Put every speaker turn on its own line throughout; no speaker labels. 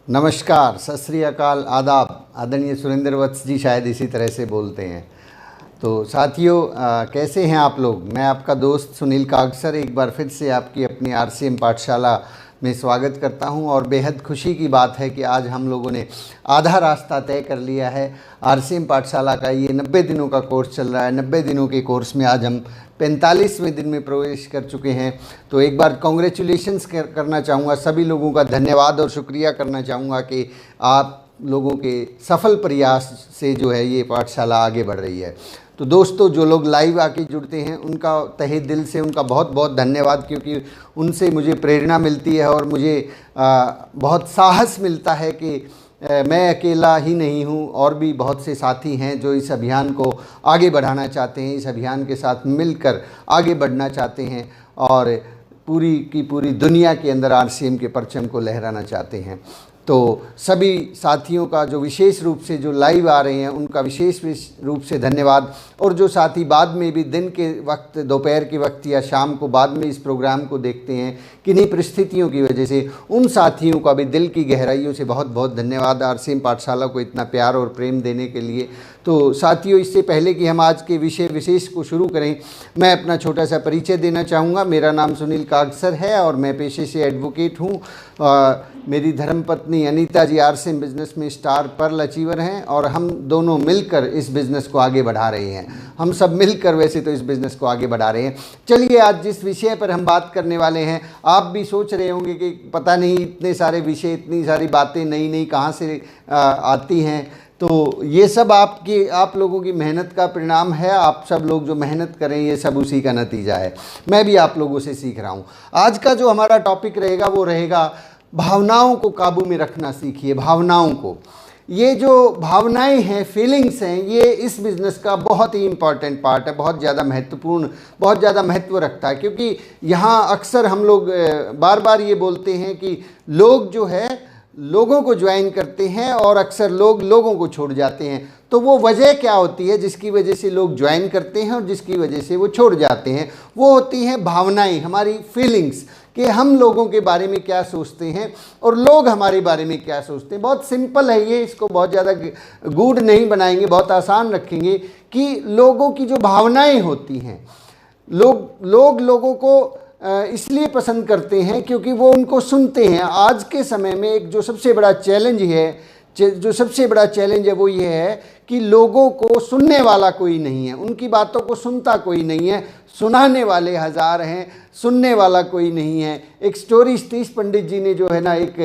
नमस्कार, सत श्री अकाल, आदाब। आदरणीय सुरेंद्र वत्स जी शायद इसी तरह से बोलते हैं। तो साथियों, कैसे हैं आप लोग। मैं आपका दोस्त सुनील कागसर एक बार फिर से आपकी अपनी आरसीएम पाठशाला में स्वागत करता हूं और बेहद खुशी की बात है कि आज हम लोगों ने आधा रास्ता तय कर लिया है। आरसीएम पाठशाला का ये 90 दिनों का कोर्स चल रहा है। 90 दिनों के कोर्स में आज हम 45वें दिन में प्रवेश कर चुके हैं। तो एक बार कॉन्ग्रेचुलेशंस करना चाहूँगा, सभी लोगों का धन्यवाद और शुक्रिया करना चाहूँगा कि आप लोगों के सफल प्रयास से जो है ये पाठशाला आगे बढ़ रही है। तो दोस्तों, जो लोग लाइव आके जुड़ते हैं उनका तहे दिल से उनका बहुत बहुत धन्यवाद, क्योंकि उनसे मुझे प्रेरणा मिलती है और मुझे बहुत साहस मिलता है कि मैं अकेला ही नहीं हूँ, और भी बहुत से साथी हैं जो इस अभियान को आगे बढ़ाना चाहते हैं, इस अभियान के साथ मिलकर आगे बढ़ना चाहते हैं और पूरी की पूरी दुनिया के अंदर आरसीएम के परचम को लहराना चाहते हैं। तो सभी साथियों का जो विशेष रूप से जो लाइव आ रहे हैं उनका विशेष रूप से धन्यवाद, और जो साथी बाद में भी दिन के वक्त, दोपहर के वक्त या शाम को बाद में इस प्रोग्राम को देखते हैं किन्हीं परिस्थितियों की वजह से, उन साथियों का भी दिल की गहराइयों से बहुत बहुत धन्यवाद आरसीएम पाठशाला को इतना प्यार और प्रेम देने के लिए। तो साथियों, इससे पहले कि हम आज के विषय विशेष को शुरू करें, मैं अपना छोटा सा परिचय देना चाहूँगा। मेरा नाम सुनील कागसर है और मैं पेशे से एडवोकेट हूँ। मेरी धर्मपत्नी अनीता जी आरसीएम बिजनेस में स्टार पर्ल अचीवर हैं और हम दोनों मिलकर इस बिज़नेस को आगे बढ़ा रहे हैं। हम सब मिलकर वैसे तो इस बिज़नेस को आगे बढ़ा रहे हैं। चलिए, आज जिस विषय पर हम बात करने वाले हैं, आप भी सोच रहे होंगे कि पता नहीं इतने सारे विषय, इतनी सारी बातें नई नई कहाँ से आती हैं। तो ये सब आप लोगों की मेहनत का परिणाम है। आप सब लोग जो मेहनत करें, ये सब उसी का नतीजा है। मैं भी आप लोगों से सीख रहा हूँ। आज का जो हमारा टॉपिक रहेगा वो रहेगा भावनाओं को काबू में रखना सीखिए। भावनाओं को, ये जो भावनाएं हैं, फीलिंग्स हैं, ये इस बिज़नेस का बहुत ही इम्पॉर्टेंट पार्ट है, बहुत ज़्यादा महत्वपूर्ण, बहुत ज़्यादा महत्व रखता है। क्योंकि यहाँ अक्सर हम लोग बार बार ये बोलते हैं कि लोग जो है लोगों को ज्वाइन करते हैं और अक्सर लोग लोगों को छोड़ जाते हैं। तो वो वजह क्या होती है जिसकी वजह से लोग ज्वाइन करते हैं और जिसकी वजह से वो छोड़ जाते हैं? वो होती हैं भावनाएं, हमारी फीलिंग्स, कि हम लोगों के बारे में क्या सोचते हैं और लोग हमारे बारे में क्या सोचते हैं। बहुत सिंपल है ये, इसको बहुत ज़्यादा गूढ़ नहीं बनाएंगे, बहुत आसान रखेंगे कि लोगों की जो भावनाएं होती हैं, लोग लोगों को इसलिए पसंद करते हैं क्योंकि वो उनको सुनते हैं। आज के समय में एक जो सबसे बड़ा चैलेंज है वो ये है कि लोगों को सुनने वाला कोई नहीं है, उनकी बातों को सुनता कोई नहीं है। सुनाने वाले हज़ार हैं, सुनने वाला कोई नहीं है। एक स्टोरी सतीश पंडित जी ने जो है ना एक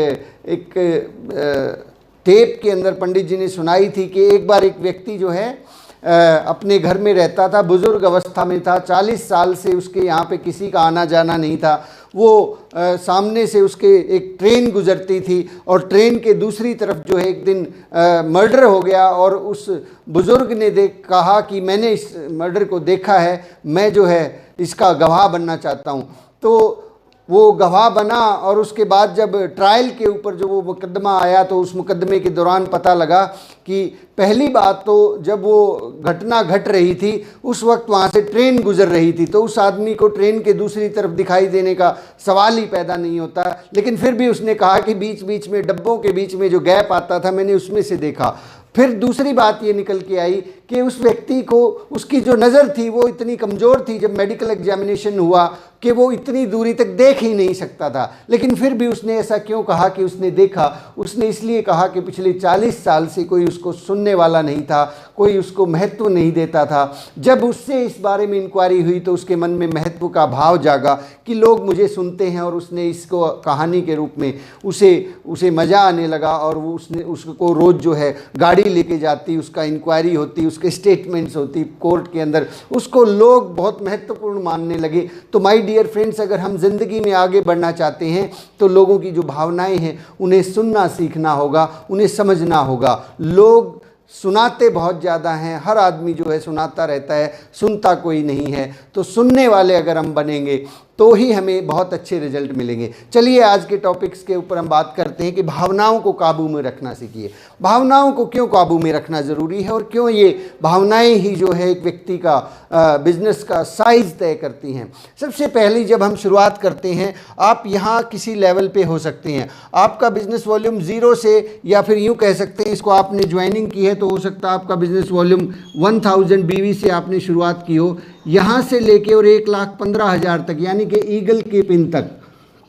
टेप के अंदर पंडित जी ने सुनाई थी कि एक बार एक व्यक्ति जो है अपने घर में रहता था, बुजुर्ग अवस्था में था, 40 साल से उसके यहाँ पे किसी का आना जाना नहीं था। वो सामने से उसके एक ट्रेन गुजरती थी और ट्रेन के दूसरी तरफ जो है एक दिन मर्डर हो गया, और उस बुज़ुर्ग ने कहा कि मैंने इस मर्डर को देखा है, मैं जो है इसका गवाह बनना चाहता हूँ। तो वो गवाह बना और उसके बाद जब ट्रायल के ऊपर जो वो मुकदमा आया, तो उस मुकदमे के दौरान पता लगा कि पहली बात तो जब वो घटना घट रही थी उस वक्त वहाँ से ट्रेन गुजर रही थी, तो उस आदमी को ट्रेन के दूसरी तरफ दिखाई देने का सवाल ही पैदा नहीं होता। लेकिन फिर भी उसने कहा कि बीच बीच में डब्बों के बीच में जो गैप आता था, मैंने उसमें से देखा। फिर दूसरी बात ये निकल के आई कि उस व्यक्ति को, उसकी जो नज़र थी वो इतनी कमज़ोर थी, जब मेडिकल एग्जामिनेशन हुआ कि वो इतनी दूरी तक देख ही नहीं सकता था। लेकिन फिर भी उसने ऐसा क्यों कहा कि उसने देखा? उसने इसलिए कहा कि पिछले 40 साल से कोई उसको सुनने वाला नहीं था, कोई उसको महत्व नहीं देता था। जब उससे इस बारे में इंक्वायरी हुई तो उसके मन में महत्व का भाव जागा कि लोग मुझे सुनते हैं, और उसने इसको कहानी के रूप में उसे मज़ा आने लगा। और वो उसको रोज़ जो है गाड़ी लेके जाती, उसका इंक्वायरी होती, उसके स्टेटमेंट्स होती कोर्ट के अंदर, उसको लोग बहुत महत्वपूर्ण मानने लगे। तो माय डियर फ्रेंड्स, अगर हम जिंदगी में आगे बढ़ना चाहते हैं तो लोगों की जो भावनाएं हैं उन्हें सुनना सीखना होगा, उन्हें समझना होगा। लोग सुनाते बहुत ज़्यादा हैं, हर आदमी जो है सुनाता रहता है, सुनता कोई नहीं है। तो सुनने वाले अगर हम बनेंगे तो ही हमें बहुत अच्छे रिजल्ट मिलेंगे। चलिए आज के टॉपिक्स के ऊपर हम बात करते हैं कि भावनाओं को काबू में रखना सीखिए। भावनाओं को क्यों काबू में रखना ज़रूरी है और क्यों ये भावनाएं ही जो है एक व्यक्ति का बिजनेस का साइज़ तय करती हैं। सबसे पहले जब हम शुरुआत करते हैं, आप यहाँ किसी लेवल पे हो सकते हैं, आपका बिजनेस वॉल्यूम 0 से, या फिर यूँ कह सकते हैं, इसको आपने ज्वाइनिंग की है तो हो सकता है आपका बिजनेस वॉल्यूम 1000 BV से आपने शुरुआत की हो, यहाँ से लेके और 1,15,000 तक, यानी कि ईगल के पिन तक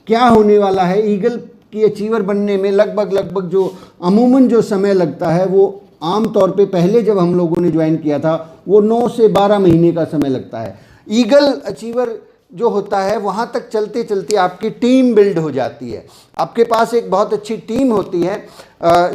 क्या होने वाला है। ईगल की अचीवर बनने में लगभग जो अमूमन जो समय लगता है वो आम तौर पे पहले जब हम लोगों ने ज्वाइन किया था वो 9 से 12 महीने का समय लगता है। ईगल अचीवर जो होता है वहाँ तक चलते चलते आपकी टीम बिल्ड हो जाती है, आपके पास एक बहुत अच्छी टीम होती है।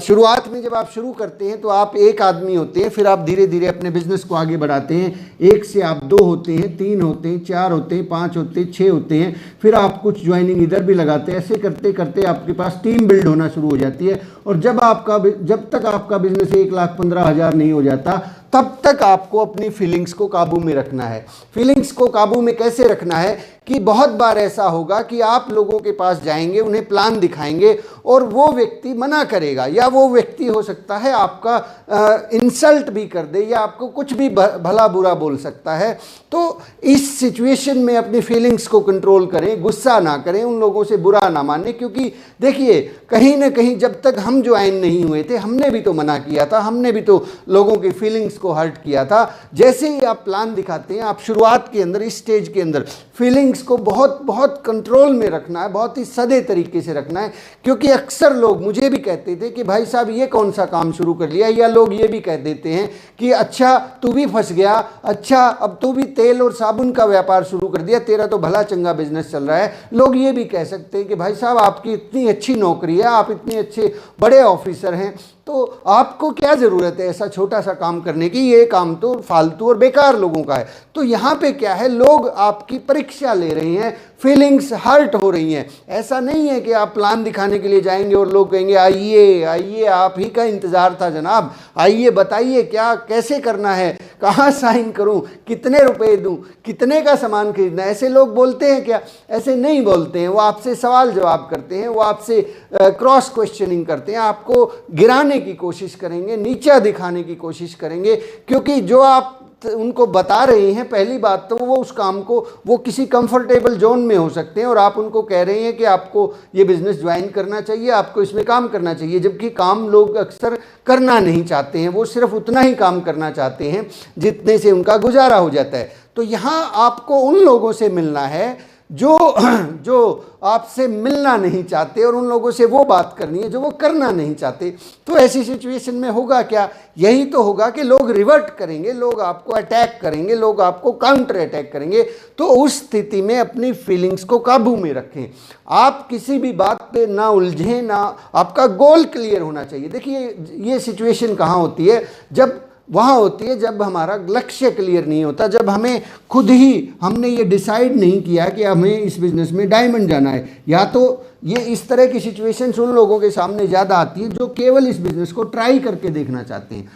शुरुआत में जब आप शुरू करते हैं तो आप एक आदमी होते हैं, फिर आप धीरे धीरे अपने बिजनेस को आगे बढ़ाते हैं। 1 से आप 2 होते हैं, 3 होते हैं, 4 होते हैं, 5 होते हैं, 6 होते हैं, फिर आप कुछ ज्वाइनिंग इधर भी लगाते हैं। ऐसे करते करते आपके पास टीम बिल्ड होना शुरू हो जाती है। और जब तक आपका बिजनेस 1,15,000 नहीं हो जाता तब तक आपको अपनी फीलिंग्स को काबू में रखना है। फीलिंग्स को काबू में कैसे रखना है कि बहुत बार ऐसा होगा कि आप लोगों के पास जाएंगे, उन्हें प्लान दिखाएंगे और वो व्यक्ति मना करेगा, या वो व्यक्ति हो सकता है आपका इंसल्ट भी कर दे या आपको कुछ भी भला बुरा बोल सकता है। तो इस सिचुएशन में अपनी फीलिंग्स को कंट्रोल करें, गुस्सा ना करें, उन लोगों से बुरा ना माने, क्योंकि देखिए कहीं ना कहीं जब तक हम ज्वाइन नहीं हुए थे हमने भी तो मना किया था, हमने भी तो लोगों की फीलिंग्स को हर्ट किया था। जैसे ही आप प्लान दिखाते हैं, आप शुरुआत के अंदर, इस स्टेज के अंदर फीलिंग्स को बहुत बहुत कंट्रोल में रखना है, बहुत ही सधे तरीके से रखना है। क्योंकि अक्सर लोग मुझे भी कहते थे कि भाई साहब ये कौन सा काम शुरू कर लिया, या लोग ये भी कह देते हैं कि अच्छा तू भी फंस गया, अच्छा अब तू भी तेल और साबुन का व्यापार शुरू कर दिया, तेरा तो भला चंगा बिजनेस चल रहा है। लोग ये भी कह सकते हैं कि भाई साहब आपकी इतनी अच्छी नौकरी है, आप इतने अच्छे बड़े ऑफिसर हैं, तो आपको क्या ज़रूरत है ऐसा छोटा सा काम करने की, ये काम तो फालतू और बेकार लोगों का है। तो यहाँ पे क्या है, लोग आपकी परीक्षा ले रहे हैं, फीलिंग्स हर्ट हो रही हैं। ऐसा नहीं है कि आप प्लान दिखाने के लिए जाएंगे और लोग कहेंगे आइए आइए, आप ही का इंतज़ार था जनाब, आइए बताइए क्या कैसे करना है, कहाँ साइन करूँ, कितने रुपए दूँ, कितने का सामान खरीदना है। ऐसे लोग बोलते हैं क्या? ऐसे नहीं बोलते हैं। वो आपसे सवाल जवाब करते हैं, वो आपसे क्रॉस क्वेश्चनिंग करते हैं, आपको गिराने की कोशिश करेंगे, नीचा दिखाने की कोशिश करेंगे, क्योंकि जो आप उनको बता रहे हैं, पहली बात तो वो उस काम को, वो किसी कंफर्टेबल जोन में हो सकते हैं और आप उनको कह रहे हैं कि आपको ये बिज़नेस ज्वाइन करना चाहिए, आपको इसमें काम करना चाहिए, जबकि काम लोग अक्सर करना नहीं चाहते हैं। वो सिर्फ उतना ही काम करना चाहते हैं जितने से उनका गुजारा हो जाता है। तो यहाँ आपको उन लोगों से मिलना है जो आपसे मिलना नहीं चाहते, और उन लोगों से वो बात करनी है जो वो करना नहीं चाहते। तो ऐसी सिचुएशन में होगा क्या? यही तो होगा कि लोग रिवर्ट करेंगे, लोग आपको अटैक करेंगे, लोग आपको काउंटर अटैक करेंगे। तो उस स्थिति में अपनी फीलिंग्स को काबू में रखें। आप किसी भी बात पे ना उलझें, ना, आपका गोल क्लियर होना चाहिए। देखिए ये सिचुएशन कहाँ होती है? जब वहाँ होती है जब हमारा लक्ष्य क्लियर नहीं होता, जब हमें खुद ही हमने ये डिसाइड नहीं किया कि हमें इस बिज़नेस में डायमंड जाना है। या तो ये इस तरह की सिचुएशंस उन लोगों के सामने ज़्यादा आती है जो केवल इस बिज़नेस को ट्राई करके देखना चाहते हैं,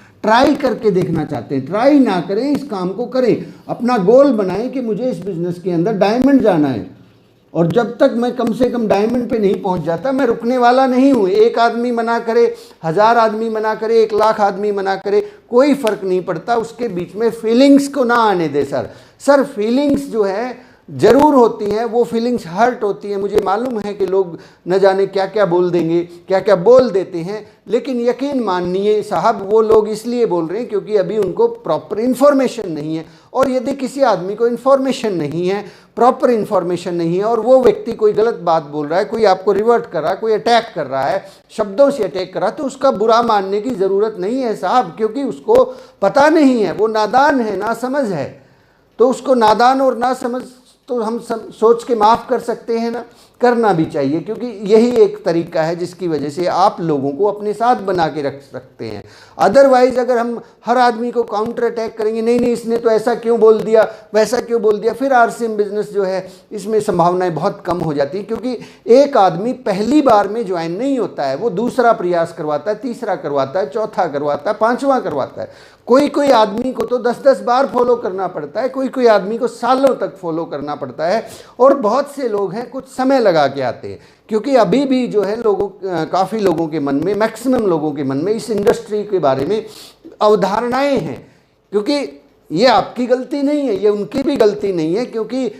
ट्राई ना करें, इस काम को करें, अपना गोल बनाएं कि मुझे इस बिज़नेस के अंदर डायमंड जाना है। और जब तक मैं कम से कम डायमंड पे नहीं पहुंच जाता, मैं रुकने वाला नहीं हूँ। 1 आदमी मना करे, 1000 आदमी मना करे, 1 लाख आदमी मना करे, कोई फ़र्क नहीं पड़ता। उसके बीच में फीलिंग्स को ना आने दे सर फीलिंग्स जो है ज़रूर होती हैं, वो फीलिंग्स हर्ट होती हैं। मुझे मालूम है कि लोग न जाने क्या क्या बोल देंगे, क्या क्या बोल देते हैं, लेकिन यकीन मानिए साहब वो लोग इसलिए बोल रहे हैं क्योंकि अभी उनको प्रॉपर इन्फॉर्मेशन नहीं है। और यदि किसी आदमी को इन्फॉर्मेशन नहीं है, प्रॉपर इन्फॉर्मेशन नहीं है, और वो व्यक्ति कोई गलत बात बोल रहा है, कोई आपको रिवर्ट कर रहा है, कोई अटैक कर रहा है, शब्दों से अटैक कर रहा है, तो उसका बुरा मानने की ज़रूरत नहीं है साहब, क्योंकि उसको पता नहीं है, वो नादान है, नासमझ है। तो उसको नादान और नासमझ तो हम सोच के माफ़ कर सकते हैं ना। करना भी चाहिए, क्योंकि यही एक तरीका है जिसकी वजह से आप लोगों को अपने साथ बना के रख सकते हैं। अदरवाइज अगर हम हर आदमी को काउंटर अटैक करेंगे, नहीं नहीं इसने तो ऐसा क्यों बोल दिया, वैसा क्यों बोल दिया, फिर आरसीएम बिजनेस जो है इसमें संभावनाएं बहुत कम हो जाती हैं। क्योंकि एक आदमी पहली बार में ज्वाइन नहीं होता है, वो दूसरा प्रयास करवाता है, तीसरा करवाता है, चौथा करवाता है, पांचवा करवाता है। कोई कोई आदमी को तो 10-10 बार फॉलो करना पड़ता है, कोई कोई आदमी को सालों तक फॉलो करना पड़ता है। और बहुत से लोग हैं कुछ समय लगा के आते हैं, क्योंकि अभी भी जो है काफ़ी लोगों के मन में, मैक्सिमम लोगों के मन में इस इंडस्ट्री के बारे में अवधारणाएं हैं। क्योंकि ये आपकी गलती नहीं है, ये उनकी भी गलती नहीं है, क्योंकि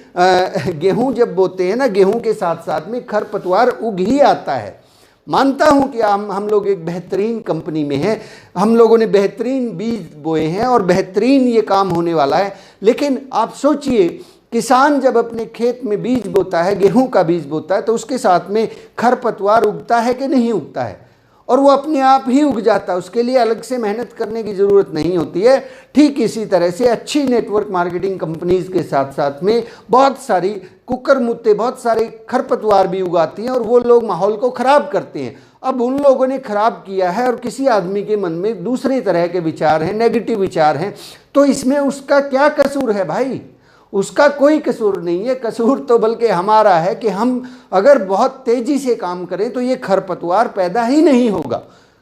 गेहूं जब बोते हैं ना, गेहूं के साथ साथ में खरपतवार उग ही आता है। मानता हूं कि हम लोग एक बेहतरीन कंपनी में हैं, हम लोगों ने बेहतरीन बीज बोए हैं और बेहतरीन ये काम होने वाला है। लेकिन आप सोचिए, किसान जब अपने खेत में बीज बोता है, गेहूं का बीज बोता है, तो उसके साथ में खरपतवार उगता है कि नहीं उगता है? और वो अपने आप ही उग जाता है, उसके लिए अलग से मेहनत करने की ज़रूरत नहीं होती है। ठीक इसी तरह से अच्छी नेटवर्क मार्केटिंग कंपनीज के साथ साथ में बहुत सारी कुकर मुत्ते, बहुत सारे खरपतवार भी उगाती हैं और वो लोग माहौल को ख़राब करते हैं। अब उन लोगों ने ख़राब किया है और किसी आदमी के मन में दूसरे तरह के विचार हैं, नेगेटिव विचार हैं, तो इसमें उसका क्या कसूर है भाई? उसका कोई कसूर नहीं है। कसूर तो बल्कि हमारा है कि हम अगर बहुत तेज़ी से काम करें तो ये खरपतवार पैदा ही नहीं होगा,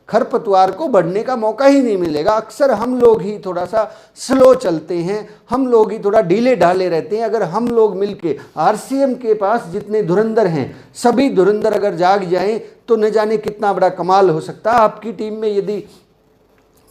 खरपतवार को बढ़ने का मौका ही नहीं मिलेगा। अक्सर हम लोग ही थोड़ा सा स्लो चलते हैं, हम लोग ही थोड़ा ढीले ढाले रहते हैं। अगर हम लोग मिलके आरसीएम के पास जितने धुरंधर हैं, सभी धुरंधर अगर जाग जाएं तो न जाने कितना बड़ा कमाल हो सकता है। आपकी टीम में यदि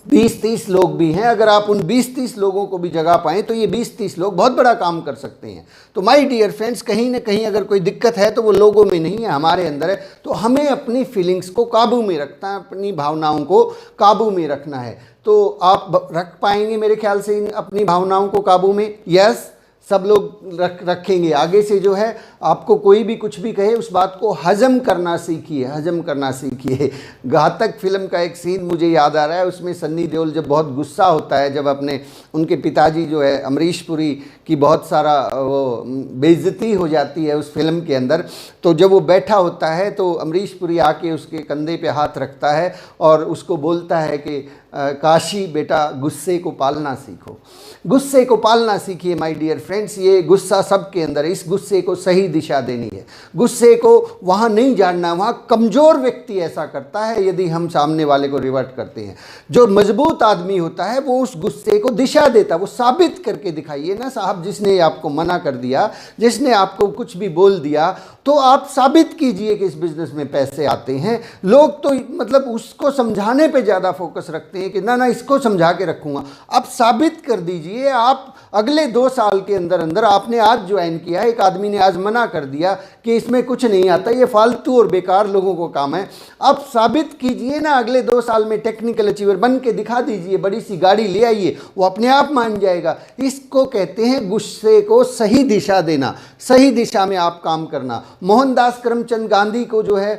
20-30 लोग भी हैं, अगर आप उन 20-30 लोगों को भी जगा पाएँ तो ये 20-30 लोग बहुत बड़ा काम कर सकते हैं। तो माय डियर फ्रेंड्स, कहीं ना कहीं अगर कोई दिक्कत है तो वो लोगों में नहीं है, हमारे अंदर है। तो हमें अपनी फीलिंग्स को काबू में रखना है, अपनी भावनाओं को काबू में रखना है। तो आप रख पाएंगे मेरे ख्याल से अपनी भावनाओं को काबू में? यस, सब लोग रखेंगे। आगे से जो है आपको कोई भी कुछ भी कहे, उस बात को हजम करना सीखिए, हजम करना सीखिए। घातक फिल्म का एक सीन मुझे याद आ रहा है, उसमें सन्नी देओल जब बहुत गुस्सा होता है, जब अपने उनके पिताजी जो है अमरीश पुरी की बहुत सारा वो बेइज्जती हो जाती है उस फिल्म के अंदर, तो जब वो बैठा होता है तो अमरीश पुरी आके उसके कंधे पे हाथ रखता है और उसको बोलता है कि काशी बेटा गुस्से को पालना सीखो, गुस्से को पालना सीखिए। माय डियर फ्रेंड्स, ये गुस्सा सबके अंदर है, इस गुस्से को सही दिशा देनी है। गुस्से को वहाँ नहीं जानना, वहाँ कमज़ोर व्यक्ति ऐसा करता है यदि हम सामने वाले को रिवर्ट करते हैं। जो मजबूत आदमी होता है वो उस गुस्से को दिशा देता है, वो साबित करके दिखाइए ना साहब, जिसने आपको मना कर दिया, जिसने आपको कुछ भी बोल दिया, तो आप साबित कीजिए कि इस बिज़नेस में पैसे आते हैं। लोग तो मतलब उसको समझाने पे ज़्यादा फोकस रखते हैं कि ना इसको समझा के रखूँगा। आप साबित कर दीजिए। आप अगले 2 साल के अंदर अंदर, आपने आज ज्वाइन किया, एक आदमी ने आज मना कर दिया कि इसमें कुछ नहीं आता, ये फालतू और बेकार लोगों को काम है। आप साबित कीजिए ना, अगले 2 साल में टेक्निकल अचीवर बन के दिखा दीजिए, बड़ी सी गाड़ी ले आइए, वो अपने आप मान जाएगा। इसको कहते हैं गुस्से को सही दिशा देना, सही दिशा में आप काम करना। मोहनदास करमचंद गांधी को जो है,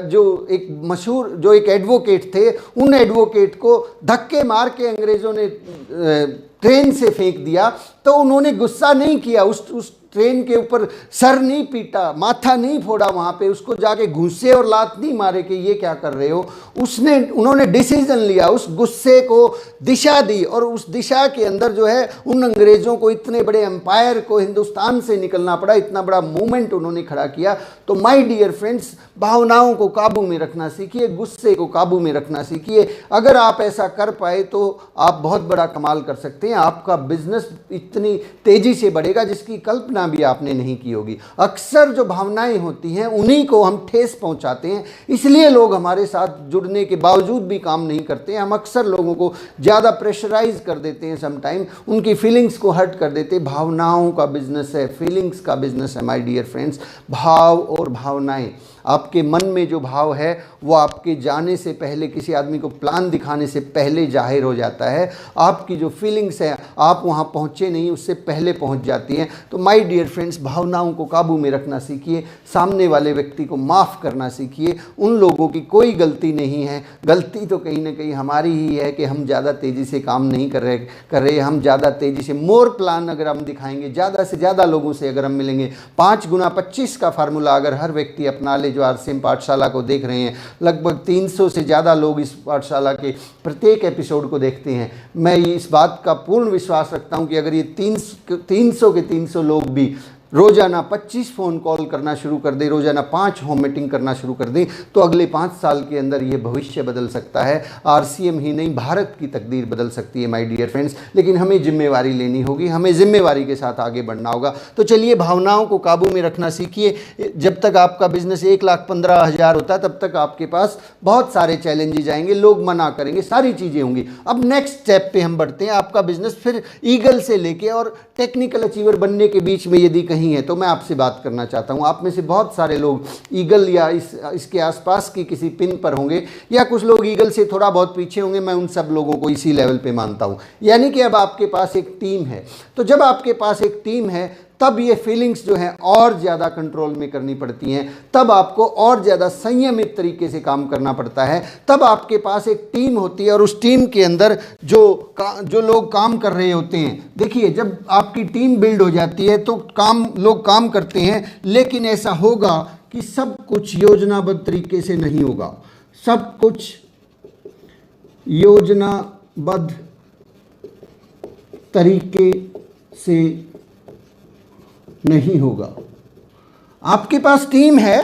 जो एक मशहूर, जो एक एडवोकेट थे, उन एडवोकेट को धक्के मार के अंग्रेज़ों ने ट्रेन से फेंक दिया, तो उन्होंने गुस्सा नहीं किया, उस ट्रेन के ऊपर सर नहीं पीटा, माथा नहीं फोड़ा, वहाँ पे उसको जाके घूंसे और लात नहीं मारे कि ये क्या कर रहे हो। उन्होंने डिसीजन लिया, उस गुस्से को दिशा दी, और उस दिशा के अंदर जो है उन अंग्रेज़ों को, इतने बड़े एम्पायर को हिंदुस्तान से निकलना पड़ा, इतना बड़ा मूवमेंट उन्होंने खड़ा किया। तो माय डियर फ्रेंड्स, भावनाओं को काबू में रखना सीखिए, गुस्से को काबू में रखना सीखिए। अगर आप ऐसा कर पाए तो आप बहुत बड़ा कमाल कर सकते हैं। आपका बिजनेस इतनी तेज़ी से बढ़ेगा जिसकी कल्पना भी आपने नहीं की होगी। अक्सर जो भावनाएं होती हैं उन्हीं को हम ठेस पहुंचाते हैं, इसलिए लोग हमारे साथ जुड़ने के बावजूद भी काम नहीं करते हैं। हम अक्सर लोगों को ज़्यादा प्रेशराइज कर देते हैं, समटाइम उनकी फीलिंग्स को हर्ट कर देते हैं। भावनाओं का बिजनेस है, फीलिंग्स का बिजनेस है माय डियर फ्रेंड्स। भाव और भावनाएं, आपके मन में जो भाव है वो आपके जाने से पहले, किसी आदमी को प्लान दिखाने से पहले जाहिर हो जाता है। आपकी जो फीलिंग्स है आप वहाँ पहुँचे नहीं, उससे पहले पहुँच जाती हैं। तो माय डियर फ्रेंड्स, भावनाओं को काबू में रखना सीखिए, सामने वाले व्यक्ति को माफ़ करना सीखिए। उन लोगों की कोई गलती नहीं है, गलती तो कहीं ना कहीं हमारी ही है कि हम ज़्यादा तेज़ी से काम नहीं कर रहे। हम ज़्यादा तेज़ी से मोर प्लान अगर हम दिखाएंगे, ज़्यादा से ज़्यादा लोगों से अगर हम मिलेंगे, 5 गुना 25 का फार्मूला अगर हर व्यक्ति अपना ले जो आरसीएम पाठशाला को देख रहे हैं, लगभग 300 से ज़्यादा लोग इस पाठशाला के प्रत्येक एपिसोड को देखते हैं। मैं इस बात का पूर्ण विश्वास रखता हूं कि अगर ये 300 के 300 लोग भी रोज़ाना 25 फ़ोन कॉल करना शुरू कर दें, रोज़ाना 5 होम मीटिंग करना शुरू कर दें, तो अगले 5 साल के अंदर ये भविष्य बदल सकता है। आरसीएम ही नहीं, भारत की तकदीर बदल सकती है माय डियर फ्रेंड्स। लेकिन हमें जिम्मेवारी लेनी होगी, हमें जिम्मेवारी के साथ आगे बढ़ना होगा। तो चलिए, भावनाओं को काबू में रखना सीखिए। जब तक आपका बिजनेस 1,15,000 होता है तब तक आपके पास बहुत सारे चैलेंजेस आएंगे, लोग मना करेंगे, सारी चीज़ें होंगी। अब नेक्स्ट स्टेप पे हम बढ़ते हैं। आपका बिजनेस फिर ईगल से लेके और टेक्निकल अचीवर बनने के बीच में यदि कहीं है तो मैं आपसे बात करना चाहता हूं। आप में से बहुत सारे लोग ईगल या इसके आसपास की किसी पिन पर होंगे, या कुछ लोग ईगल से थोड़ा बहुत पीछे होंगे। मैं उन सब लोगों को इसी लेवल पे मानता हूं। यानी कि अब आपके पास एक टीम है। तो जब आपके पास एक टीम है तब ये फीलिंग्स जो हैं और ज़्यादा कंट्रोल में करनी पड़ती हैं, तब आपको और ज़्यादा संयमित तरीके से काम करना पड़ता है। तब आपके पास एक टीम होती है और उस टीम के अंदर जो लोग काम कर रहे होते हैं, देखिए जब आपकी टीम बिल्ड हो जाती है तो लोग काम करते हैं, लेकिन ऐसा होगा कि सब कुछ योजनाबद्ध तरीके से नहीं होगा। सब कुछ योजनाबद्ध तरीके से नहीं होगा। आपके पास टीम है,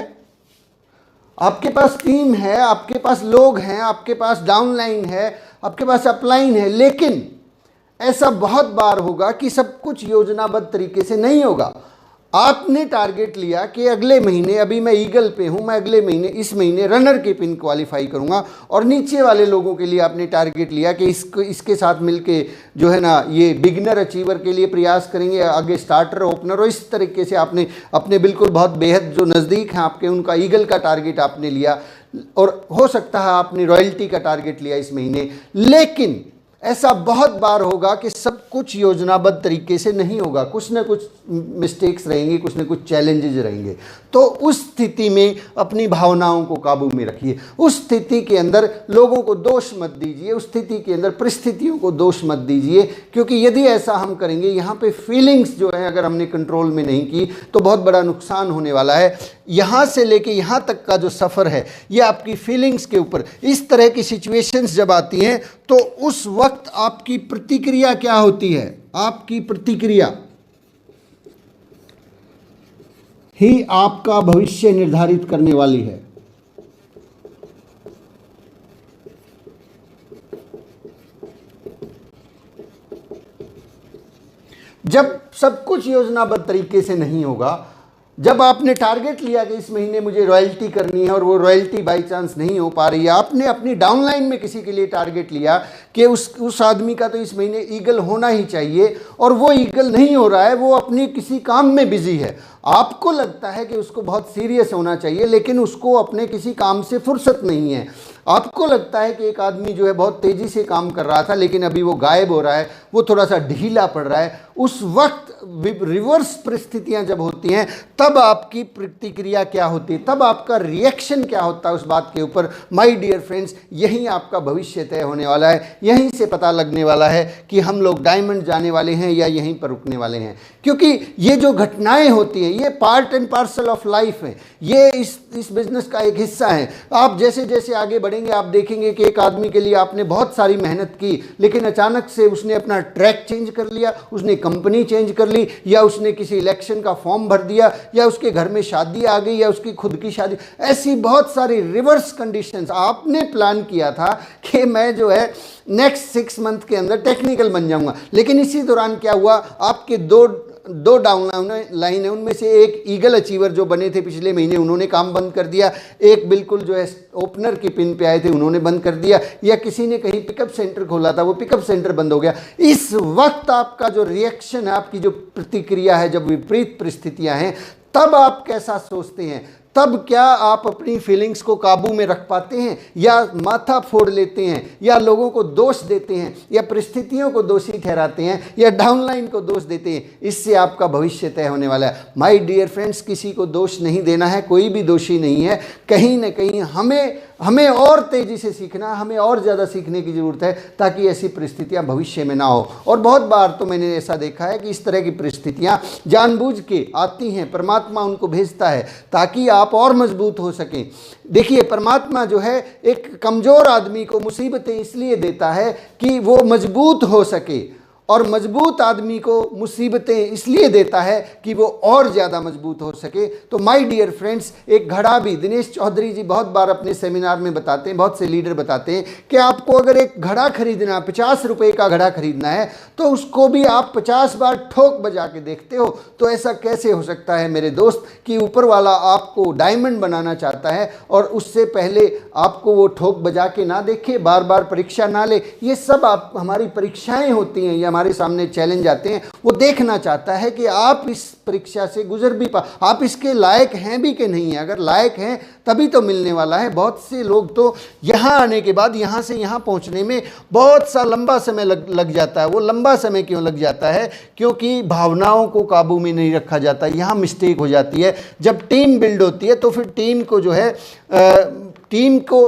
आपके पास लोग हैं, आपके पास डाउनलाइन है, आपके पास अपलाइन है, लेकिन ऐसा बहुत बार होगा कि सब कुछ योजनाबद्ध तरीके से नहीं होगा। आपने टारगेट लिया कि अगले महीने, अभी मैं ईगल पे हूं, मैं अगले महीने, इस महीने रनर के पिन क्वालिफाई करूंगा, और नीचे वाले लोगों के लिए आपने टारगेट लिया कि इसके साथ मिलके जो है ना ये बिगिनर अचीवर के लिए प्रयास करेंगे, आगे स्टार्टर, ओपनर, और इस तरीके से आपने अपने बिल्कुल बहुत बेहद जो नज़दीक हैं आपके, उनका ईगल का टारगेट आपने लिया, और हो सकता है आपने रॉयल्टी का टारगेट लिया इस महीने। लेकिन ऐसा बहुत बार होगा कि सब कुछ योजनाबद्ध तरीके से नहीं होगा, कुछ ना कुछ मिस्टेक्स रहेंगे, कुछ ना कुछ चैलेंजेस रहेंगे। तो उस स्थिति में अपनी भावनाओं को काबू में रखिए। उस स्थिति के अंदर लोगों को दोष मत दीजिए, उस स्थिति के अंदर परिस्थितियों को दोष मत दीजिए, क्योंकि यदि ऐसा हम करेंगे, यहाँ पे फीलिंग्स जो है अगर हमने कंट्रोल में नहीं की तो बहुत बड़ा नुकसान होने वाला है। यहाँ से लेके यहाँ तक का जो सफ़र है ये आपकी फीलिंग्स के ऊपर, इस तरह की सिचुएशंस जब आती हैं तो उस वक्त आपकी प्रतिक्रिया क्या होती है, आपकी प्रतिक्रिया ही आपका भविष्य निर्धारित करने वाली है। जब सब कुछ योजनाबद्ध तरीके से नहीं होगा, जब आपने टारगेट लिया कि इस महीने मुझे रॉयल्टी करनी है और वो रॉयल्टी बाई चांस नहीं हो पा रही है, आपने अपनी डाउनलाइन में किसी के लिए टारगेट लिया कि उस आदमी का तो इस महीने ईगल होना ही चाहिए, और वो ईगल नहीं हो रहा है, वो अपनी किसी काम में बिजी है। आपको लगता है कि उसको बहुत सीरियस होना चाहिए, लेकिन उसको अपने किसी काम से फुर्सत नहीं है। आपको लगता है कि एक आदमी जो है बहुत तेज़ी से काम कर रहा था, लेकिन अभी वो गायब हो रहा है, वो थोड़ा सा ढीला पड़ रहा है। उस वक्त रिवर्स परिस्थितियां जब होती हैं तब आपकी प्रतिक्रिया क्या होती है, तब आपका रिएक्शन क्या होता है उस बात के ऊपर। माय डियर फ्रेंड्स, यहीं आपका भविष्य तय होने वाला है, यहीं से पता लगने वाला है कि हम लोग डायमंड जाने वाले हैं या यहीं पर रुकने वाले हैं। क्योंकि ये जो घटनाएं होती हैं ये part and parcel of life है, ये इस बिजनेस का एक हिस्सा है। आप जैसे जैसे आगे बढ़ेंगे आप देखेंगे कि एक आदमी के लिए आपने बहुत सारी मेहनत की, लेकिन अचानक से उसने अपना ट्रैक चेंज कर लिया, उसने कंपनी चेंज कर ली, या उसने किसी इलेक्शन का फॉर्म भर दिया, या उसके घर में शादी आ गई, या उसकी खुद की शादी। ऐसी बहुत सारी रिवर्स कंडीशंस। आपने प्लान किया था कि मैं जो है नेक्स्ट 6 मंथ के अंदर टेक्निकल बन जाऊंगा, लेकिन इसी दौरान क्या हुआ, आपके दो डाउन लाइन है, उनमें से एक ईगल अचीवर जो बने थे पिछले महीने उन्होंने काम बंद कर दिया, एक बिल्कुल जो है ओपनर की पिन पे आए थे उन्होंने बंद कर दिया, या किसी ने कहीं पिकअप सेंटर खोला था वो पिकअप सेंटर बंद हो गया। इस वक्त आपका जो रिएक्शन है, आपकी जो प्रतिक्रिया है, जब विपरीत परिस्थितियां हैं तब आप कैसा सोचते हैं, तब क्या आप अपनी फीलिंग्स को काबू में रख पाते हैं, या माथा फोड़ लेते हैं, या लोगों को दोष देते हैं, या परिस्थितियों को दोषी ठहराते हैं, या डाउनलाइन को दोष देते हैं? इससे आपका भविष्य तय होने वाला है। माय डियर फ्रेंड्स, किसी को दोष नहीं देना है, कोई भी दोषी नहीं है। कहीं ना कहीं हमें और तेज़ी से सीखना, हमें और ज़्यादा सीखने की ज़रूरत है, ताकि ऐसी परिस्थितियां भविष्य में ना हो। और बहुत बार तो मैंने ऐसा देखा है कि इस तरह की परिस्थितियां जानबूझ के आती हैं, परमात्मा उनको भेजता है ताकि आप और मजबूत हो सकें। देखिए, परमात्मा जो है एक कमज़ोर आदमी को मुसीबतें इसलिए देता है कि वो मजबूत हो सके, और मजबूत आदमी को मुसीबतें इसलिए देता है कि वो और ज़्यादा मजबूत हो सके। तो माय डियर फ्रेंड्स, एक घड़ा भी, दिनेश चौधरी जी बहुत बार अपने सेमिनार में बताते हैं, बहुत से लीडर बताते हैं कि आपको अगर एक घड़ा खरीदना, 50 रुपए का घड़ा खरीदना है, तो उसको भी आप 50 बार ठोक बजा के देखते हो। तो ऐसा कैसे हो सकता है मेरे दोस्त कि ऊपर वाला आपको डायमंड बनाना चाहता है और उससे पहले आपको वो ठोक बजा के ना देखे, बार बार परीक्षा ना ले? ये सब आप हमारी परीक्षाएं होती हैं, हमारे सामने चैलेंज आते हैं। वो देखना चाहता है कि आप इस परीक्षा से गुजर भी आप इसके लायक हैं भी कि नहीं है। अगर लायक हैं तभी तो मिलने वाला है। बहुत से लोग तो यहाँ आने के बाद, यहाँ से यहाँ पहुँचने में बहुत सा लंबा समय लग जाता है। वो लंबा समय क्यों लग जाता है? क्योंकि भावनाओं को काबू में नहीं रखा जाता। यहाँ मिस्टेक हो जाती है। जब टीम बिल्ड होती है तो फिर टीम को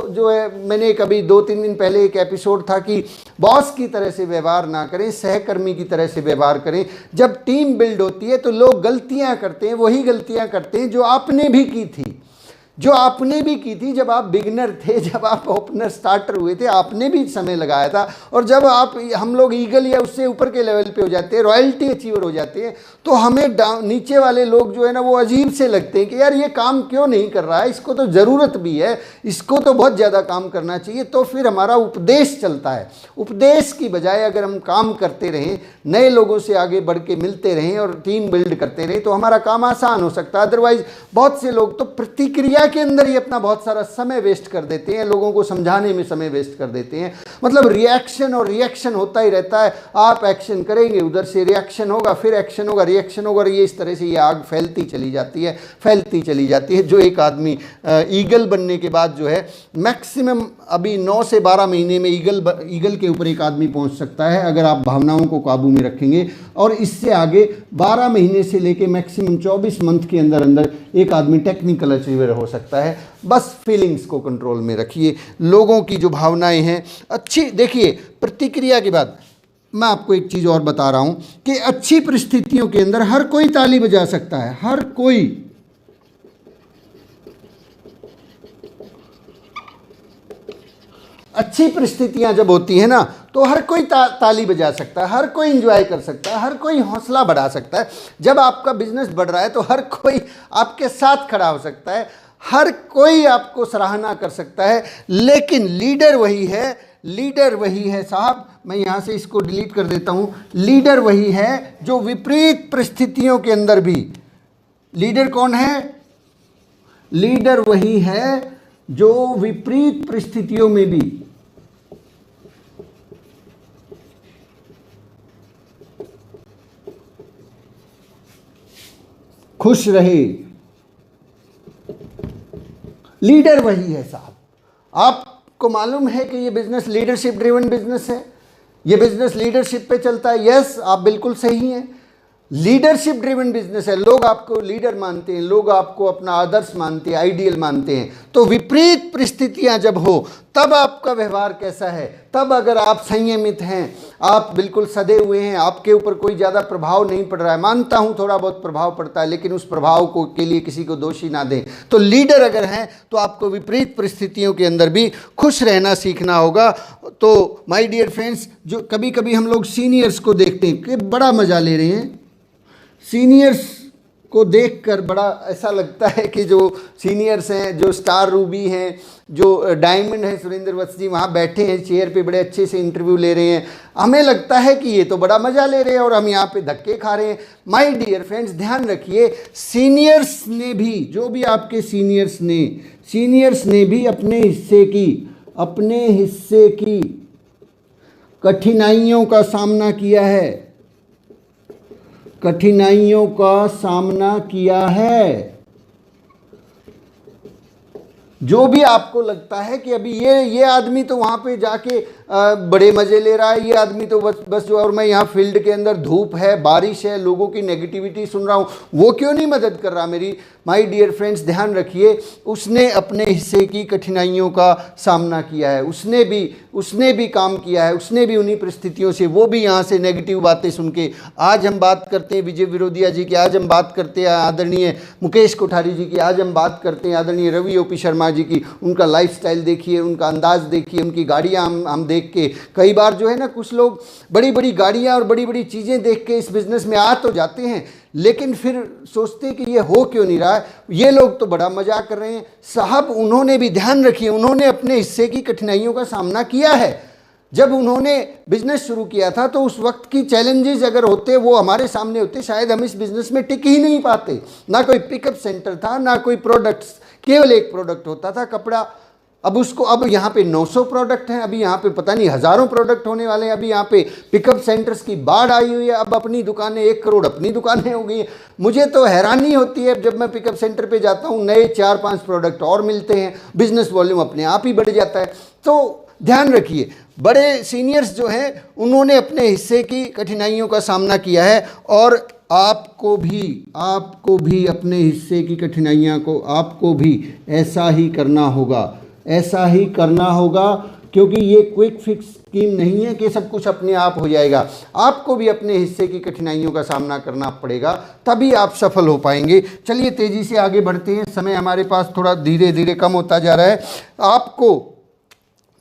जो है मैंने कभी 2-3 दिन पहले एक एपिसोड था कि बॉस की तरह से व्यवहार ना करें, सहकर्मी की तरह से व्यवहार करें। जब टीम बिल्ड होती है तो लोग गलतियां करते हैं, वही गलतियां करते हैं जो आपने भी की थी, जब आप बिगिनर थे, जब आप ओपनर स्टार्टर हुए थे, आपने भी समय लगाया था। और जब हम लोग ईगल या उससे ऊपर के लेवल पे हो जाते हैं, रॉयल्टी अचीवर हो जाते हैं, तो हमें नीचे वाले लोग जो है ना वो अजीब से लगते हैं कि यार ये काम क्यों नहीं कर रहा है, इसको तो ज़रूरत भी है, इसको तो बहुत ज़्यादा काम करना चाहिए। तो फिर हमारा उपदेश चलता है। उपदेश की बजाय अगर हम काम करते रहें, नए लोगों से आगे बढ़ के मिलते रहें और टीम बिल्ड करते रहें, तो हमारा काम आसान हो सकता है। अदरवाइज बहुत से लोग तो प्रतिक्रिया के अंदर ही अपना बहुत सारा समय वेस्ट कर देते हैं, लोगों को समझाने में समय वेस्ट कर देते हैं। मतलब रिएक्शन और रिएक्शन होता ही रहता है। आप एक्शन करेंगे, उधर से रिएक्शन होगा, फिर एक्शन होगा, रिएक्शन होगा, और ये इस तरह से ये आग फैलती चली जाती है। जो एक आदमी ईगल बनने के बाद जो है मैक्सिमम अभी 9 से 12 महीने में ईगल के ऊपर एक आदमी पहुंच सकता है, अगर आप भावनाओं को काबू में रखेंगे। और इससे आगे 12 महीने से लेके मैक्सिमम 24 मंथ के अंदर एक आदमी टेक्निकल अचीवर हो सकता है। बस फीलिंग्स को कंट्रोल में रखिए। लोगों की जो भावनाएं हैं अच्छी, देखिए प्रतिक्रिया के बाद मैं आपको एक चीज़ और बता रहा हूं कि अच्छी परिस्थितियों के अंदर हर कोई ताली बजा सकता है, हर कोई। अच्छी परिस्थितियां जब होती है ना तो हर कोई ताली बजा सकता है, हर कोई एंजॉय कर सकता है, हर कोई हौसला बढ़ा सकता है। जब आपका बिजनेस बढ़ रहा है तो हर कोई आपके साथ खड़ा हो सकता है, हर कोई आपको सराहना कर सकता है। लेकिन लीडर वही है साहब, मैं यहाँ से इसको डिलीट कर देता हूँ। लीडर वही है जो विपरीत परिस्थितियों के अंदर भी, लीडर कौन है? लीडर वही है जो विपरीत परिस्थितियों में भी खुश रहे। लीडर वही है साहब। आपको मालूम है कि ये बिजनेस लीडरशिप ड्रिवन बिजनेस है, ये बिजनेस लीडरशिप पे चलता है। यस, आप बिल्कुल सही हैं, लीडरशिप ड्रिवन बिजनेस है। लोग आपको लीडर मानते हैं, लोग आपको अपना आदर्श मानते हैं, आइडियल मानते हैं। तो विपरीत परिस्थितियां जब हो तब आपका व्यवहार कैसा है? तब अगर आप संयमित हैं, आप बिल्कुल सधे हुए हैं, आपके ऊपर कोई ज़्यादा प्रभाव नहीं पड़ रहा है, मानता हूं थोड़ा बहुत प्रभाव पड़ता है, लेकिन उस प्रभाव को के लिए किसी को दोषी ना दें। तो लीडर अगर हैं तो आपको विपरीत परिस्थितियों के अंदर भी खुश रहना सीखना होगा। तो माय डियर फ्रेंड्स, जो कभी कभी हम लोग सीनियर्स को देखते हैं कि बड़ा मज़ा ले रहे हैं, सीनियर्स को देखकर बड़ा ऐसा लगता है कि जो सीनियर्स हैं, जो स्टार रूबी हैं, जो डायमंड है, सुरेंद्र वत्स जी वहाँ बैठे हैं चेयर पे, बड़े अच्छे से इंटरव्यू ले रहे हैं। हमें लगता है कि ये तो बड़ा मज़ा ले रहे हैं और हम यहाँ पे धक्के खा रहे हैं। माय डियर फ्रेंड्स, ध्यान रखिए, सीनियर्स ने भी, जो भी आपके सीनियर्स ने भी अपने हिस्से की कठिनाइयों का सामना किया है, जो भी आपको लगता है कि अभी ये आदमी तो वहाँ पे जाके बड़े मज़े ले रहा है, ये आदमी तो बस जो, और मैं यहाँ फील्ड के अंदर धूप है, बारिश है, लोगों की नेगेटिविटी सुन रहा हूँ, वो क्यों नहीं मदद कर रहा मेरी? माय डियर फ्रेंड्स, ध्यान रखिए, उसने अपने हिस्से की कठिनाइयों का सामना किया है, उसने भी काम किया है, उसने भी उन्हीं परिस्थितियों से, वो भी यहाँ से नेगेटिव बातें सुन के। आज हम बात करते हैं विजय विरोधिया जी की, आज हम बात करते हैं आदरणीय मुकेश कोठारी जी की, आज हम बात करते हैं आदरणीय रवि ओपी शर्मा जी की। उनका लाइफस्टाइल देखिए, उनका अंदाज देखिए, उनकी गाड़ियाँ हम देख के कई बार जो है ना, कुछ लोग बड़ी बड़ी गाड़ियाँ और बड़ी बड़ी चीज़ें देख के इस बिज़नेस में आ तो जाते हैं, लेकिन फिर सोचते हैं कि ये हो क्यों नहीं रहा है, ये लोग तो बड़ा मजाक कर रहे हैं। साहब, उन्होंने भी, ध्यान रखिए, उन्होंने अपने हिस्से की कठिनाइयों का सामना किया है। जब उन्होंने बिजनेस शुरू किया था तो उस वक्त की चैलेंजेस अगर होते, वो हमारे सामने होते, शायद हम इस बिजनेस में टिक ही नहीं पाते। ना कोई पिकअप सेंटर था, ना कोई प्रोडक्ट्स, केवल एक प्रोडक्ट होता था, कपड़ा। अब यहाँ पे 900 प्रोडक्ट हैं, अभी यहाँ पे पता नहीं हज़ारों प्रोडक्ट होने वाले हैं। अभी यहाँ पे पिकअप सेंटर्स की बाढ़ आई हुई है, अब अपनी दुकानें 1 करोड़ अपनी दुकानें हो गई हैं। मुझे तो हैरानी होती है जब मैं पिकअप सेंटर पे जाता हूँ, नए 4-5 प्रोडक्ट और मिलते हैं, बिजनेस वॉल्यूम अपने आप ही बढ़ जाता है। तो ध्यान रखिए, बड़े सीनियर्स जो हैं उन्होंने अपने हिस्से की कठिनाइयों का सामना किया है, और आपको भी अपने हिस्से की कठिनाइयाँ को, आपको भी ऐसा ही करना होगा, क्योंकि ये क्विक फिक्स स्कीम नहीं है कि सब कुछ अपने आप हो जाएगा। आपको भी अपने हिस्से की कठिनाइयों का सामना करना पड़ेगा, तभी आप सफल हो पाएंगे। चलिए तेज़ी से आगे बढ़ते हैं, समय हमारे पास थोड़ा धीरे धीरे कम होता जा रहा है। आपको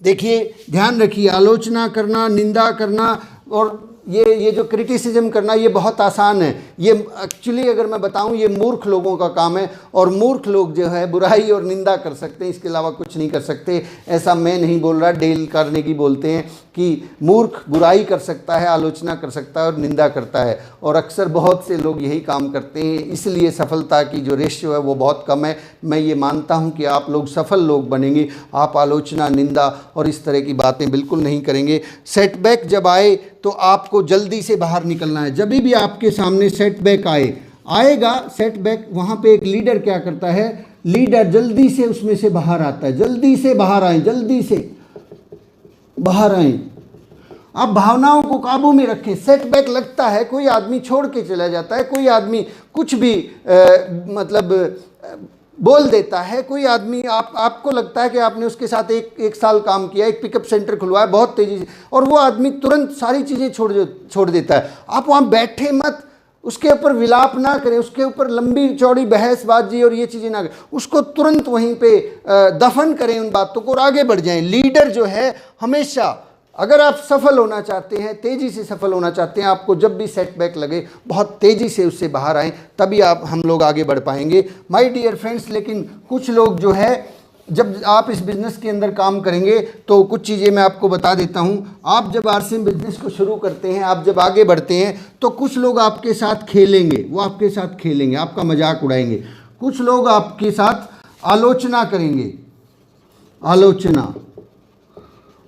देखिए, ध्यान रखिए, आलोचना करना, निंदा करना और ये जो क्रिटिसिज्म करना, ये बहुत आसान है। ये एक्चुअली अगर मैं बताऊं, ये मूर्ख लोगों का काम है, और मूर्ख लोग जो है बुराई और निंदा कर सकते हैं, इसके अलावा कुछ नहीं कर सकते। ऐसा मैं नहीं बोल रहा, डेल कार्नेगी बोलते हैं कि मूर्ख बुराई कर सकता है, आलोचना कर सकता है और निंदा करता है, और अक्सर बहुत से लोग यही काम करते हैं, इसलिए सफलता की जो रेशियो है वो बहुत कम है। मैं ये मानता हूँ कि आप लोग सफल लोग बनेंगे, आप आलोचना, निंदा और इस तरह की बातें बिल्कुल नहीं करेंगे। सेटबैक जब आए तो आपको जल्दी से बाहर निकलना है। जब भी आपके सामने सेटबैक आएगा सेटबैक, वहाँ पे एक लीडर क्या करता है, लीडर जल्दी से उसमें से बाहर आता है। जल्दी से बाहर आए, जल्दी से बाहर आए। आप भावनाओं को काबू में रखें। सेटबैक लगता है, कोई आदमी छोड़ के चला जाता है, कोई आदमी कुछ भी बोल देता है, कोई आदमी आपको लगता है कि आपने उसके साथ एक साल काम किया, एक पिकअप सेंटर खुलवाया बहुत तेज़ी से, और वो आदमी तुरंत सारी चीज़ें छोड़ देता है। आप वहाँ बैठे मत, उसके ऊपर विलाप ना करें, उसके ऊपर लंबी चौड़ी बहसबाजी और ये चीज़ें ना करें, उसको तुरंत वहीं पे दफन करें उन बातों को और आगे बढ़ जाएं। लीडर जो है हमेशा, अगर आप सफल होना चाहते हैं, तेज़ी से सफल होना चाहते हैं, आपको जब भी सेटबैक लगे बहुत तेज़ी से उससे बाहर आएँ, तभी हम लोग आगे बढ़ पाएंगे माय डियर फ्रेंड्स। लेकिन कुछ लोग जो है, जब आप इस बिज़नेस के अंदर काम करेंगे तो कुछ चीज़ें मैं आपको बता देता हूँ। आप जब आरसीएम बिज़नेस को शुरू करते हैं, आप जब आगे बढ़ते हैं तो कुछ लोग आपके साथ खेलेंगे, वो आपके साथ खेलेंगे, आपका मजाक उड़ाएंगे। कुछ लोग आपके साथ आलोचना करेंगे, आलोचना,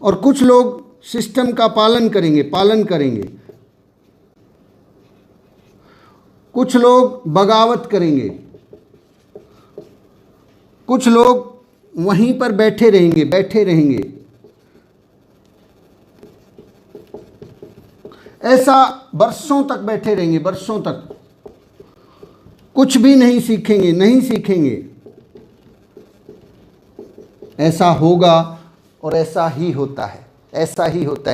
और कुछ लोग सिस्टम का पालन करेंगे। कुछ लोग बगावत करेंगे, कुछ लोग वहीं पर बैठे रहेंगे। ऐसा बरसों तक बैठे रहेंगे, बरसों तक कुछ भी नहीं सीखेंगे। ऐसा होगा और ऐसा ही होता है।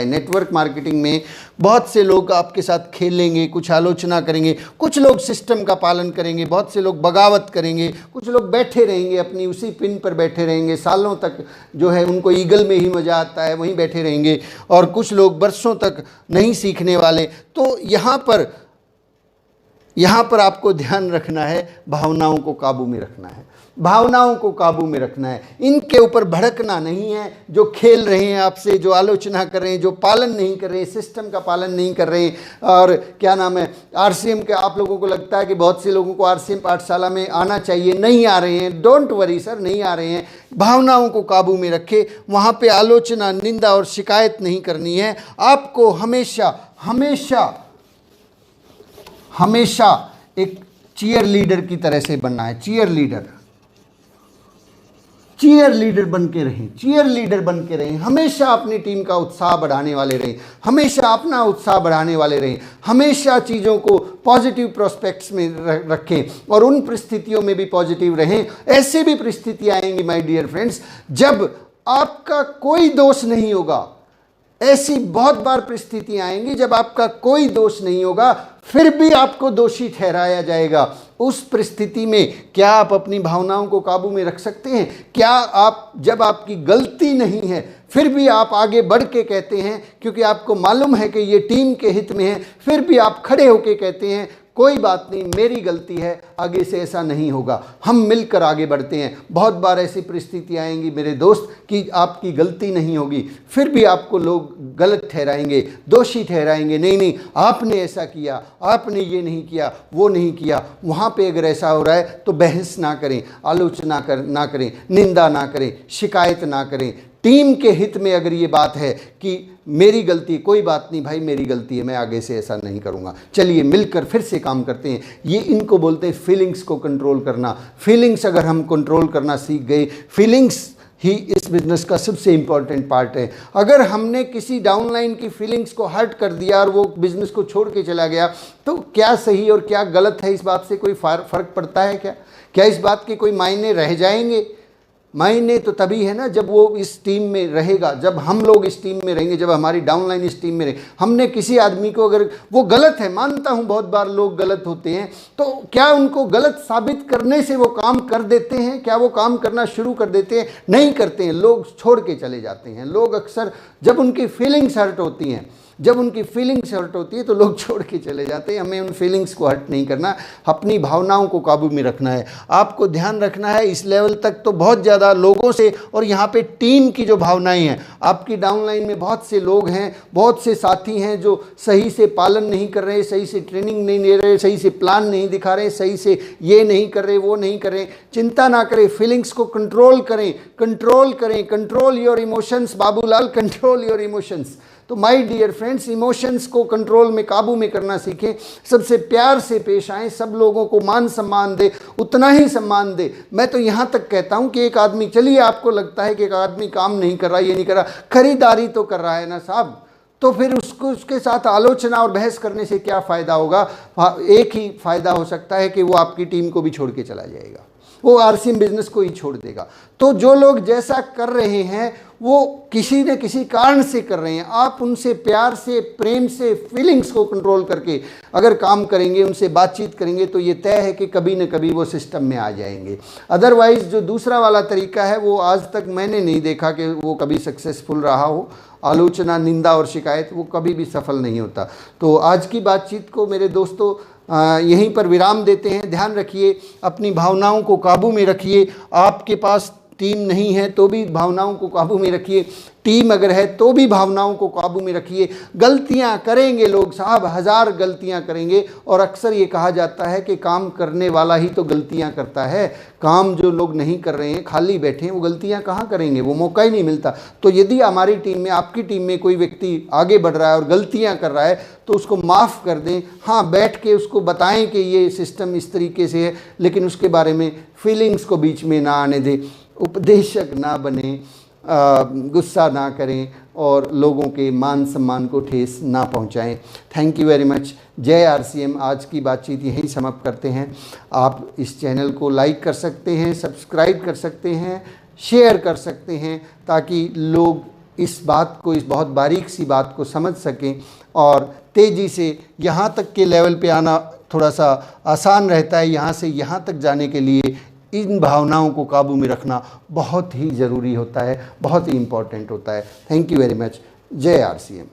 नेटवर्क मार्केटिंग में बहुत से लोग आपके साथ खेलेंगे, कुछ आलोचना करेंगे, कुछ लोग सिस्टम का पालन करेंगे, बहुत से लोग बगावत करेंगे, कुछ लोग बैठे रहेंगे, अपनी उसी पिन पर बैठे रहेंगे सालों तक, जो है उनको ईगल में ही मज़ा आता है, वहीं बैठे रहेंगे, और कुछ लोग बरसों तक नहीं सीखने वाले। तो यहाँ पर आपको ध्यान रखना है, भावनाओं को काबू में रखना है, इनके ऊपर भड़कना नहीं है। जो खेल रहे हैं आपसे, जो आलोचना कर रहे हैं, जो पालन नहीं कर रहे हैं, सिस्टम का पालन नहीं कर रहे हैं, और क्या नाम है, आरसीएम के, आप लोगों को लगता है कि बहुत से लोगों को आरसीएम पाठशाला में आना चाहिए, नहीं आ रहे हैं, डोंट वरी सर, नहीं आ रहे हैं। भावनाओं को काबू में रखें, वहाँ पे आलोचना, निंदा और शिकायत नहीं करनी है। आपको हमेशा एक चीयर लीडर की तरह से बनना है। चीयर चीयर लीडर बन के रहें, चीयर लीडर बन के रहें, हमेशा अपनी टीम का उत्साह बढ़ाने वाले रहें, हमेशा अपना उत्साह बढ़ाने वाले रहें, हमेशा चीज़ों को पॉजिटिव प्रोस्पेक्ट्स में रखें और उन परिस्थितियों में भी पॉजिटिव रहें। ऐसी भी परिस्थितियाँ आएंगी माय डियर फ्रेंड्स जब आपका कोई दोष नहीं होगा। ऐसी बहुत बार परिस्थितियां आएंगी जब आपका कोई दोष नहीं होगा, फिर भी आपको दोषी ठहराया जाएगा। उस परिस्थिति में क्या आप अपनी भावनाओं को काबू में रख सकते हैं? क्या आप, जब आपकी गलती नहीं है फिर भी आप आगे बढ़ के कहते हैं, क्योंकि आपको मालूम है कि ये टीम के हित में है, फिर भी आप खड़े होके कहते हैं कोई बात नहीं, मेरी गलती है, आगे से ऐसा नहीं होगा, हम मिलकर आगे बढ़ते हैं। बहुत बार ऐसी परिस्थिति आएंगी मेरे दोस्त कि आपकी गलती नहीं होगी, फिर भी आपको लोग गलत ठहराएंगे, दोषी ठहराएंगे, नहीं नहीं आपने ऐसा किया, आपने ये नहीं किया, वो नहीं किया। वहाँ पे अगर ऐसा हो रहा है तो बहस ना करें, आलोचना ना करें, निंदा ना करें, शिकायत ना करें। टीम के हित में अगर ये बात है कि मेरी गलती, कोई बात नहीं भाई मेरी गलती है, मैं आगे से ऐसा नहीं करूँगा, चलिए मिलकर फिर से काम करते हैं। ये इनको बोलते हैं फीलिंग्स को कंट्रोल करना। फीलिंग्स अगर हम कंट्रोल करना सीख गए, फीलिंग्स ही इस बिज़नेस का सबसे इम्पॉर्टेंट पार्ट है। अगर हमने किसी डाउनलाइन की फीलिंग्स को हर्ट कर दिया और वो बिज़नेस को छोड़ के चला गया, तो क्या सही और क्या गलत है इस बात से कोई फ़र्क पड़ता है क्या इस बात के कोई मायने रह जाएंगे? मायने तो तभी है ना जब वो इस टीम में रहेगा, जब हम लोग इस टीम में रहेंगे, जब हमारी डाउनलाइन इस टीम में रहे। हमने किसी आदमी को, अगर वो गलत है, मानता हूँ बहुत बार लोग गलत होते हैं, तो क्या उनको गलत साबित करने से वो काम कर देते हैं? क्या वो काम करना शुरू कर देते हैं? नहीं करते हैं, लोग छोड़ के चले जाते हैं। लोग अक्सर जब उनकी फीलिंग्स हर्ट होती हैं, जब उनकी फीलिंग्स हर्ट होती है तो लोग छोड़ के चले जाते हैं। हमें उन फीलिंग्स को हर्ट नहीं करना, अपनी भावनाओं को काबू में रखना है। आपको ध्यान रखना है इस लेवल तक तो बहुत ज़्यादा लोगों से, और यहाँ पे टीम की जो भावनाएं हैं, आपकी डाउनलाइन में बहुत से लोग हैं, बहुत से साथी हैं जो सही से पालन नहीं कर रहे, सही से ट्रेनिंग नहीं ले रहे, सही से प्लान नहीं दिखा रहे, सही से ये नहीं कर रहे, वो नहीं कर रहे। चिंता ना करें, फीलिंग्स को कंट्रोल करें, कंट्रोल करें। Control your emotions Babulal, control your emotions. तो माय डियर फ्रेंड्स, इमोशंस को कंट्रोल में, काबू में करना सीखें। सबसे प्यार से पेश आएँ, सब लोगों को मान सम्मान दे, उतना ही सम्मान दे। मैं तो यहाँ तक कहता हूँ कि एक आदमी, चलिए आपको लगता है कि एक आदमी काम नहीं कर रहा, ये नहीं कर रहा, खरीदारी तो कर रहा है ना साहब, तो फिर उसके साथ आलोचना और बहस करने से क्या फ़ायदा होगा? एक ही फ़ायदा हो सकता है कि वो आपकी टीम को भी छोड़ के चला जाएगा, वो आरसीएम बिजनेस को ही छोड़ देगा। तो जो लोग जैसा कर रहे हैं वो किसी न किसी कारण से कर रहे हैं। आप उनसे प्यार से, प्रेम से, फीलिंग्स को कंट्रोल करके अगर काम करेंगे, उनसे बातचीत करेंगे, तो ये तय है कि कभी न कभी वो सिस्टम में आ जाएंगे। अदरवाइज़ जो दूसरा वाला तरीका है वो आज तक मैंने नहीं देखा कि वो कभी सक्सेसफुल रहा हो। आलोचना, निंदा और शिकायत, वो कभी भी सफल नहीं होता। तो आज की बातचीत को मेरे दोस्तों यहीं पर विराम देते हैं। ध्यान रखिए, अपनी भावनाओं को काबू में रखिए। आपके पास टीम नहीं है तो भी भावनाओं को काबू में रखिए, टीम अगर है तो भी भावनाओं को काबू में रखिए। गलतियां करेंगे लोग साहब, 1000 गलतियां करेंगे, और अक्सर ये कहा जाता है कि काम करने वाला ही तो गलतियां करता है। काम जो लोग नहीं कर रहे हैं, खाली बैठे हैं, वो गलतियां कहाँ करेंगे? वो मौका ही नहीं मिलता। तो यदि हमारी टीम में, आपकी टीम में कोई व्यक्ति आगे बढ़ रहा है और गलतियां कर रहा है तो उसको माफ़ कर दें। हाँ, बैठ के उसको बताएं कि ये सिस्टम इस तरीके से है, लेकिन उसके बारे में फीलिंग्स को बीच में ना आने दें। उपदेशक ना बने, गुस्सा ना करें और लोगों के मान सम्मान को ठेस ना पहुंचाएं। Thank you very much. जय आरसीएम। आज की बातचीत यहीं समाप्त करते हैं। आप इस चैनल को लाइक कर सकते हैं, सब्सक्राइब कर सकते हैं, शेयर कर सकते हैं, ताकि लोग इस बात को, इस बहुत बारीक सी बात को समझ सकें और तेज़ी से यहाँ तक के लेवल पे आना थोड़ा सा आसान रहता है। यहाँ से यहाँ तक जाने के लिए इन भावनाओं को काबू में रखना बहुत ही ज़रूरी होता है, बहुत ही इम्पॉर्टेंट होता है। Thank you very much. जय आरसीएम।